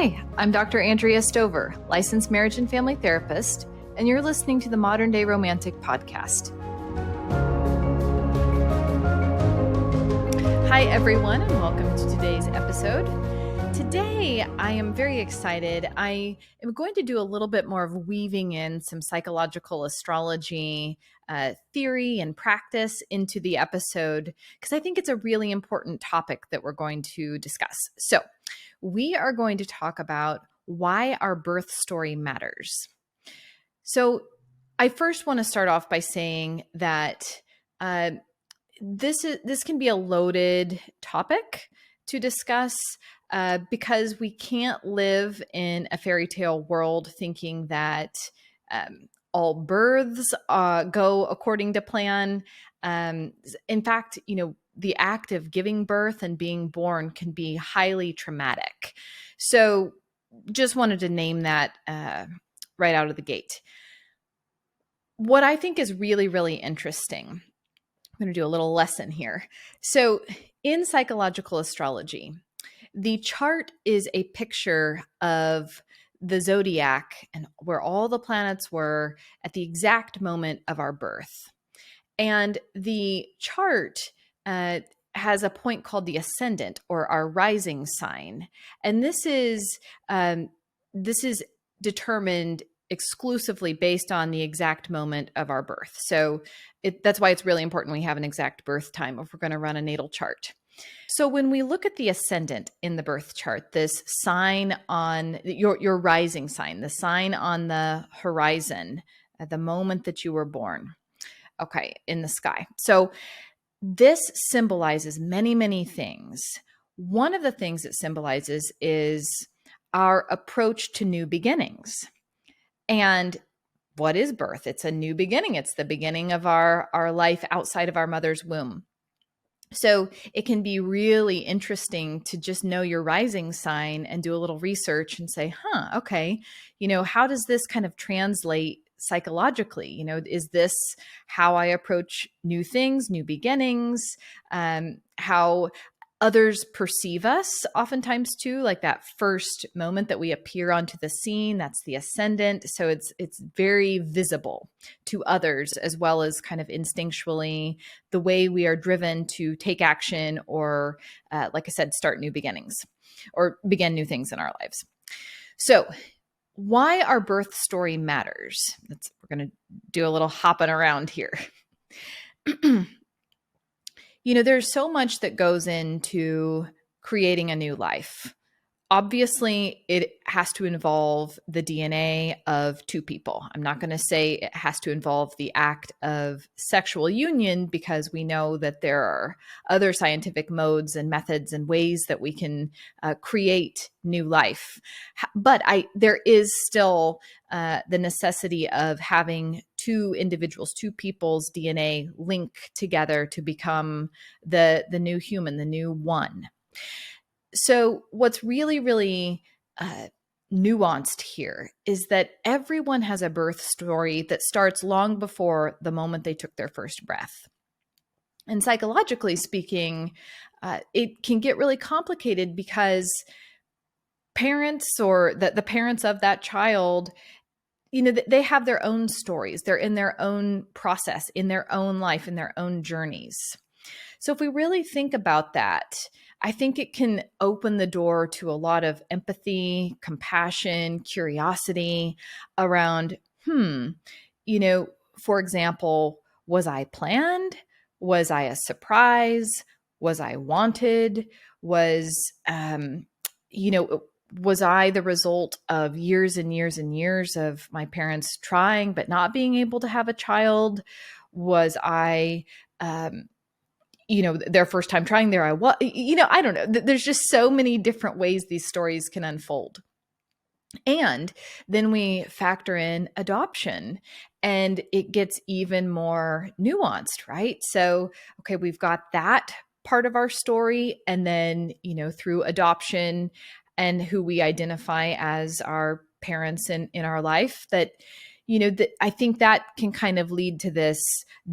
Hi, I'm Dr. Andrea Stover, licensed marriage and family therapist, and you're listening to the Modern Day Romantic Podcast. Hi, everyone, and welcome to today's episode. Today, I am very excited. I am going to do a little bit more of weaving in some psychological astrology theory and practice into the episode because I think it's a really important topic that we're going to discuss. So, we are going to talk about why our birth story matters. So, I first want to start off by saying that this can be a loaded topic to discuss because we can't live in a fairy tale world thinking that all births go according to plan. In fact, the act of giving birth and being born can be highly traumatic. So just wanted to name that right out of the gate. What I think is really, really interesting, I'm going to do a little lesson here. So in psychological astrology, the chart is a picture of the zodiac and where all the planets were at the exact moment of our birth. And the chart has a point called the ascendant or our rising sign. And this is determined exclusively based on the exact moment of our birth. So that's why it's really important we have an exact birth time if we're going to run a natal chart. So when we look at the ascendant in the birth chart, this sign on your rising sign, the sign on the horizon at the moment that you were born, okay, in the sky. So this symbolizes many, many things. One of the things it symbolizes is our approach to new beginnings. And what is birth? It's a new beginning. It's the beginning of our life outside of our mother's womb. So it can be really interesting to just know your rising sign and do a little research and say, okay, how does this kind of translate psychologically? Is this how I approach new things, new beginnings, how others perceive us oftentimes too, like that first moment that we appear onto the scene, that's the ascendant. So it's very visible to others as well as kind of instinctually the way we are driven to take action or, like I said, start new beginnings or begin new things in our lives. So why our birth story matters. We're going to do a little hopping around here. There's so much that goes into creating a new life. Obviously, it has to involve the DNA of two people. I'm not going to say it has to involve the act of sexual union because we know that there are other scientific modes and methods and ways that we can create new life. But there is still the necessity of having two individuals, two people's DNA link together to become the new human, the new one. So what's really, really nuanced here is that everyone has a birth story that starts long before the moment they took their first breath. And psychologically speaking, it can get really complicated because parents or the parents of that child, they have their own stories. They're in their own process, in their own life, in their own journeys. So if we really think about that, I think it can open the door to a lot of empathy, compassion, curiosity around, for example, was I planned? Was I a surprise? Was I wanted? Was I the result of years and years and years of my parents trying but not being able to have a child? Was I their first time trying, there I was, I don't know. There's just so many different ways these stories can unfold. And then we factor in adoption and it gets even more nuanced, right? So, okay, we've got that part of our story. And then, through adoption and who we identify as our parents in our life, that I think that can kind of lead to this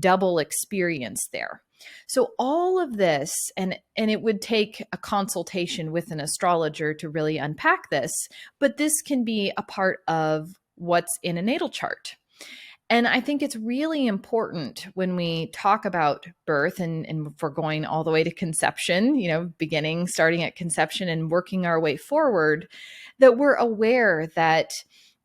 double experience there. So all of this, and it would take a consultation with an astrologer to really unpack this, but this can be a part of what's in a natal chart. And I think it's really important when we talk about birth, and if we're going all the way to conception, beginning, starting at conception and working our way forward, that we're aware that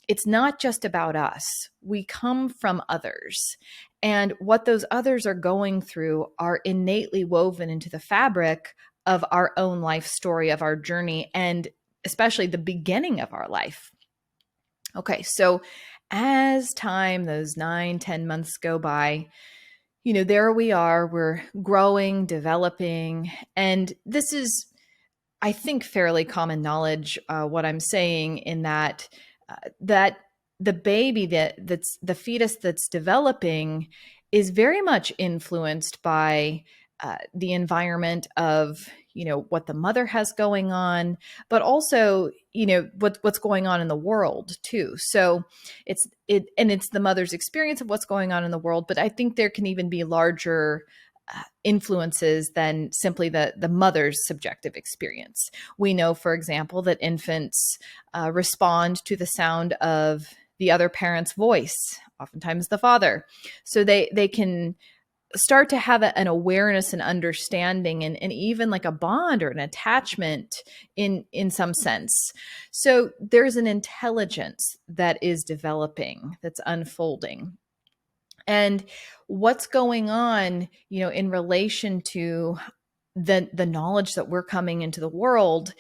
it's not just about us. We come from others. And what those others are going through are innately woven into the fabric of our own life story, of our journey, and especially the beginning of our life. Okay, so as time, those 9, 10 months go by, there we are, we're growing, developing. And this is, I think, fairly common knowledge, what I'm saying, in that the baby that's the fetus that's developing is very much influenced by the environment of what the mother has going on, but also what's going on in the world too. So it's the mother's experience of what's going on in the world, but I think there can even be larger influences than simply the mother's subjective experience. We know, for example, that infants respond to the sound of the other parent's voice, oftentimes the father. So they can start to have an awareness and understanding, and even like a bond or an attachment in some sense. So there's an intelligence that is developing, that's unfolding. And what's going on, in relation to the knowledge that we're coming into the world,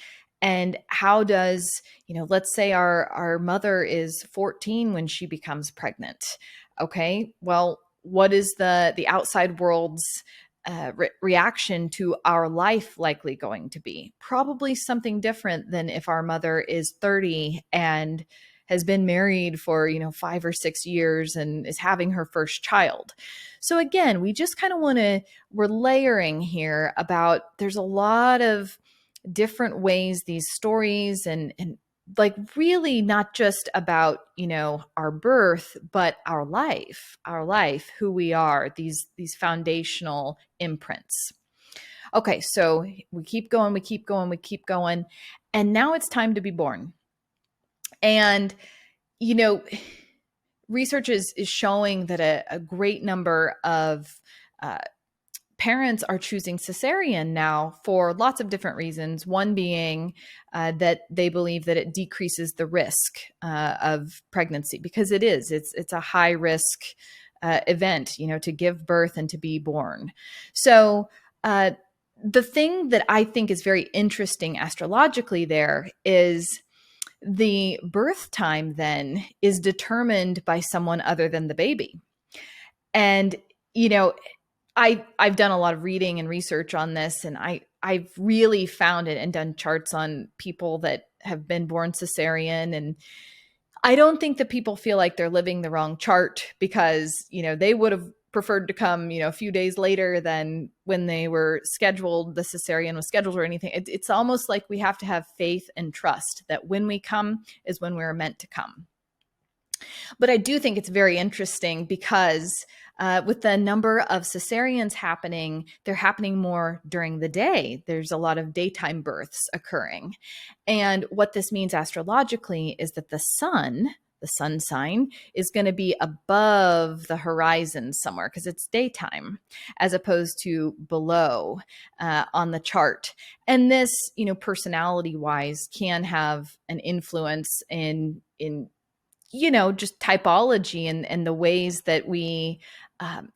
and how does, let's say our mother is 14 when she becomes pregnant. Okay, well, what is the outside world's reaction to our life likely going to be? Probably something different than if our mother is 30 and has been married for 5 or 6 years and is having her first child. So again, we just kind of we're layering here about, there's a lot of different ways these stories, and like really not just about our birth, but our life, who we are, these foundational imprints. Okay, so we keep going, and now it's time to be born. And research is showing that a great number of parents are choosing cesarean now for lots of different reasons. One being that they believe that it decreases the risk of pregnancy, because it's a high risk event, to give birth and to be born. So the thing that I think is very interesting astrologically there is the birth time then is determined by someone other than the baby. And, I've done a lot of reading and research on this, and I've really found it and done charts on people that have been born cesarean. And I don't think that people feel like they're living the wrong chart, because, they would have preferred to come, a few days later than when they were scheduled, the cesarean was scheduled or anything. It's almost like we have to have faith and trust that when we come is when we're meant to come. But I do think it's very interesting because with the number of cesareans happening, they're happening more during the day. There's a lot of daytime births occurring. And what this means astrologically is that the sun sign, is going to be above the horizon somewhere, because it's daytime, as opposed to below on the chart. And this, personality wise, can have an influence in just typology and the ways that we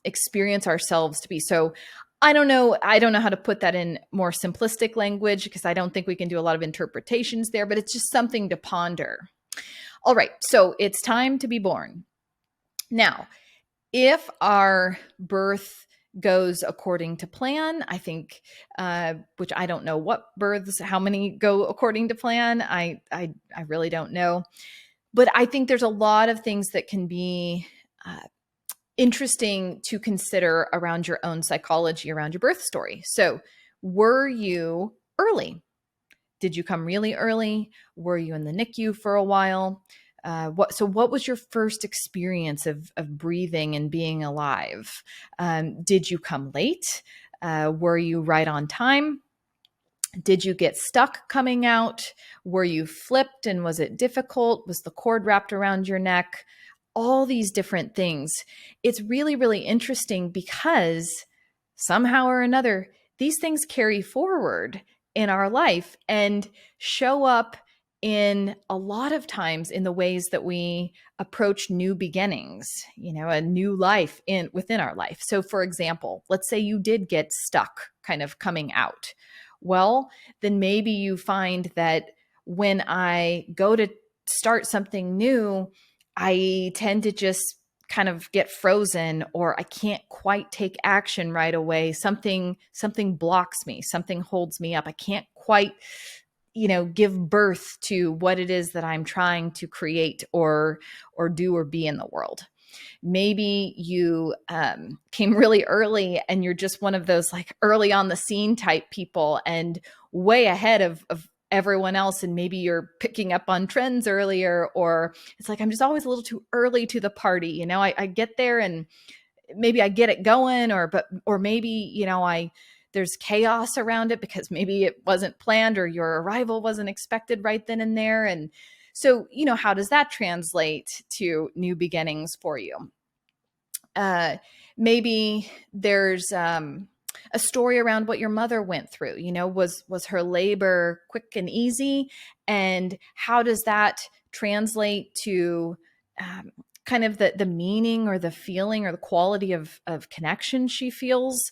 experience ourselves to be. So I don't know how to put that in more simplistic language, because I don't think we can do a lot of interpretations there, but it's just something to ponder. All right, so it's time to be born. Now, if our birth goes according to plan, I think, which I don't know what births, how many go according to plan. I really don't know. But I think there's a lot of things that can be interesting to consider around your own psychology, around your birth story. So, were you early? Did you come really early? Were you in the NICU for a while? What was your first experience of breathing and being alive? Did you come late? Were you right on time? Did you get stuck coming out? Were you flipped and was it difficult? Was the cord wrapped around your neck? All these different things. It's really, really interesting because somehow or another, these things carry forward in our life and show up in a lot of times in the ways that we approach new beginnings, a new life within our life. So for example, let's say you did get stuck kind of coming out. Well, then maybe you find that when I go to start something new, I tend to just kind of get frozen, or I can't quite take action right away. Something blocks me, something holds me up. I can't quite, give birth to what it is that I'm trying to create or do or be in the world. Maybe you came really early and you're just one of those like early on the scene type people and way ahead of everyone else. And maybe you're picking up on trends earlier, or it's like, I'm just always a little too early to the party. I get there and maybe I get it going, or maybe, there's chaos around it because maybe it wasn't planned or your arrival wasn't expected right then and there. And so, how does that translate to new beginnings for you? Maybe there's a story around what your mother went through. Was her labor quick and easy? And how does that translate to kind of the meaning or the feeling or the quality of connection she feels?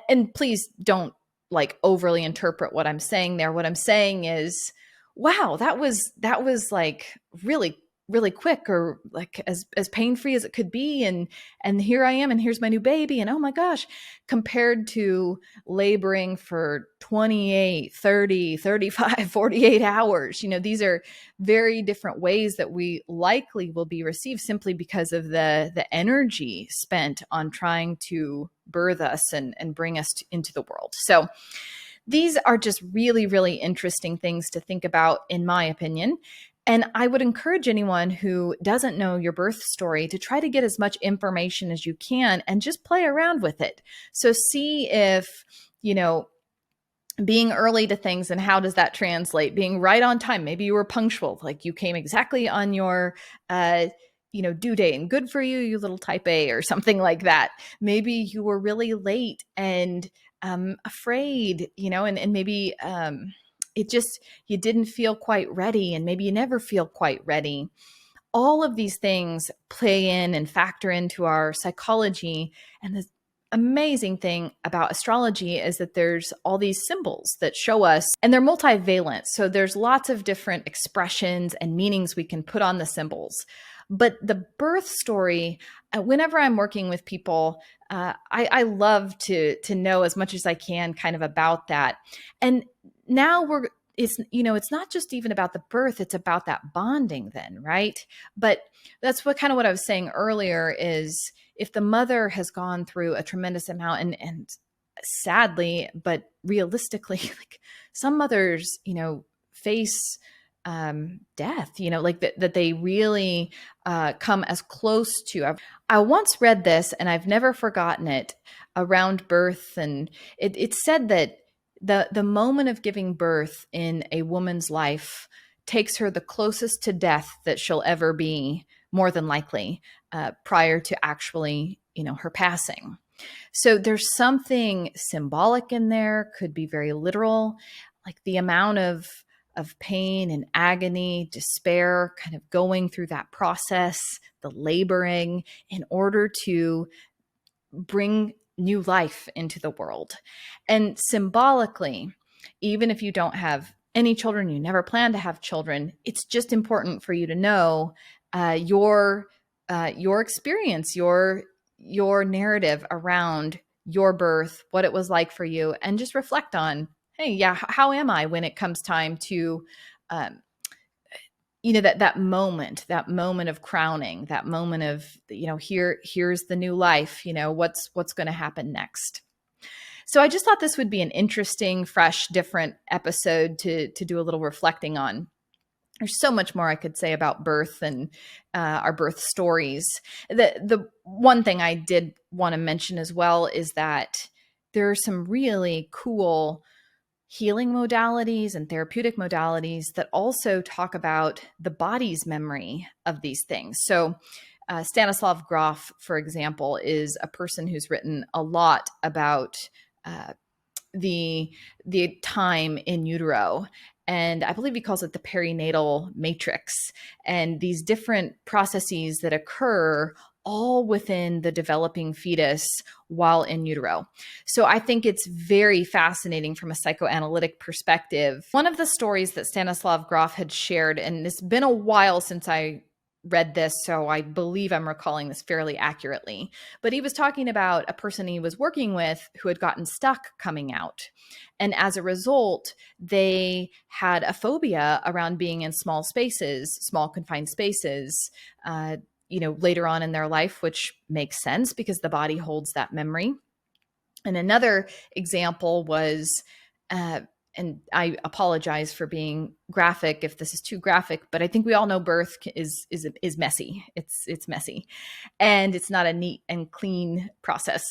And please don't like overly interpret what I'm saying there. What I'm saying is, wow, that was like really, really quick, or like as pain-free as it could be. And here I am, and here's my new baby. And oh my gosh, compared to laboring for 28, 30, 35, 48 hours, these are very different ways that we likely will be received simply because of the energy spent on trying to birth us and bring us into the world. So these are just really, really interesting things to think about, in my opinion. And I would encourage anyone who doesn't know your birth story to try to get as much information as you can and just play around with it. So see if, being early to things and how does that translate? Being right on time. Maybe you were punctual, like you came exactly on your due date, and good for you, you little type A or something like that. Maybe you were really late and afraid, and maybe it just, you didn't feel quite ready, and maybe you never feel quite ready. All of these things play in and factor into our psychology. And the amazing thing about astrology is that there's all these symbols that show us, and they're multivalent. So there's lots of different expressions and meanings we can put on the symbols. But the birth story, whenever I'm working with people, I love to know as much as I can kind of about that. And now it's not just even about the birth, it's about that bonding then, right? But that's what I was saying earlier is, if the mother has gone through a tremendous amount, and sadly, but realistically, like some mothers, face death, like that they really come as close to. I once read this, and I've never forgotten it, around birth. And it said that the moment of giving birth in a woman's life takes her the closest to death that she'll ever be, more than likely, prior to actually, her passing. So there's something symbolic in there, could be very literal, like the amount of pain and agony, despair, kind of going through that process, the laboring in order to bring new life into the world. And symbolically, even if you don't have any children, you never plan to have children, it's just important for you to know your experience, your narrative around your birth, what it was like for you, and just reflect on, hey, yeah, how am I when it comes time to that moment of crowning, that moment of, here's the new life, what's going to happen next. So I just thought this would be an interesting, fresh, different episode to do a little reflecting on. There's so much more I could say about birth and our birth stories. The one thing I did want to mention as well is that there are some really cool healing modalities and therapeutic modalities that also talk about the body's memory of these things. So Stanislav Grof, for example, is a person who's written a lot about the time in utero. And I believe he calls it the perinatal matrix, and these different processes that occur all within the developing fetus while in utero. So I think it's very fascinating from a psychoanalytic perspective. One of the stories that Stanislav Grof had shared, and it's been a while since I read this, so I believe I'm recalling this fairly accurately, but he was talking about a person he was working with who had gotten stuck coming out. And as a result, they had a phobia around being in small spaces, small confined spaces, later on in their life, which makes sense because the body holds that memory. And another example was, and I apologize for being graphic if this is too graphic, but I think we all know birth is messy. It's messy, and it's not a neat and clean process.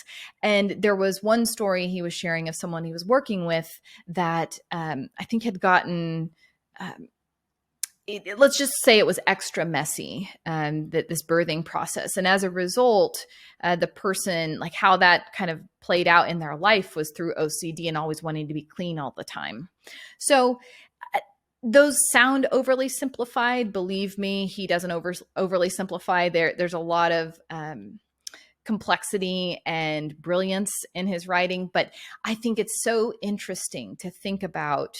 And there was one story he was sharing of someone he was working with that I think had gotten. Let's just say it was extra messy, that this birthing process. And as a result, the person, like how that kind of played out in their life was through OCD and always wanting to be clean all the time. So those sound overly simplified. Believe me, he doesn't overly simplify. There's a lot of complexity and brilliance in his writing, but I think it's so interesting to think about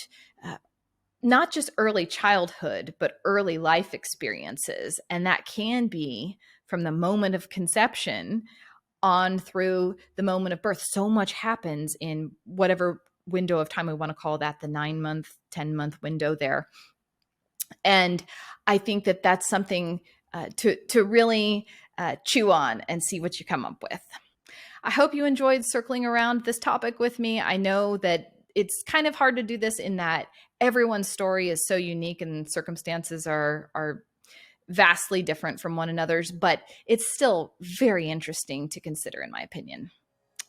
not just early childhood, but early life experiences. And that can be from the moment of conception on through the moment of birth. So much happens in whatever window of time we want to call that, the 9-month, 10-month window there. And I think that that's something to really chew on and see what you come up with. I hope you enjoyed circling around this topic with me. I know that it's kind of hard to do this in that everyone's story is so unique and circumstances are vastly different from one another's, but it's still very interesting to consider, in my opinion.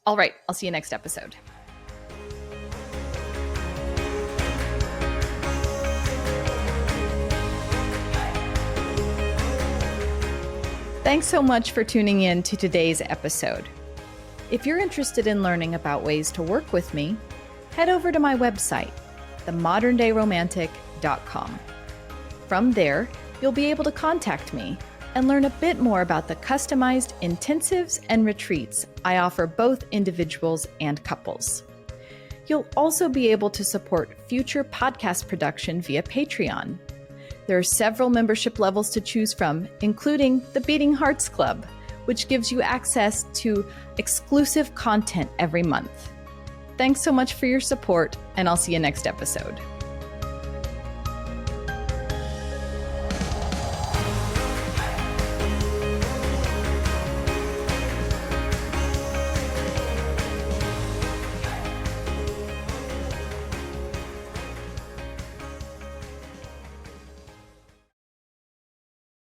All right, I'll see you next episode. Thanks so much for tuning in to today's episode. If you're interested in learning about ways to work with me, head over to my website, themoderndayromantic.com. From there, you'll be able to contact me and learn a bit more about the customized intensives and retreats I offer both individuals and couples. You'll also be able to support future podcast production via Patreon. There are several membership levels to choose from, including the Beating Hearts Club, which gives you access to exclusive content every month. Thanks so much for your support, and I'll see you next episode.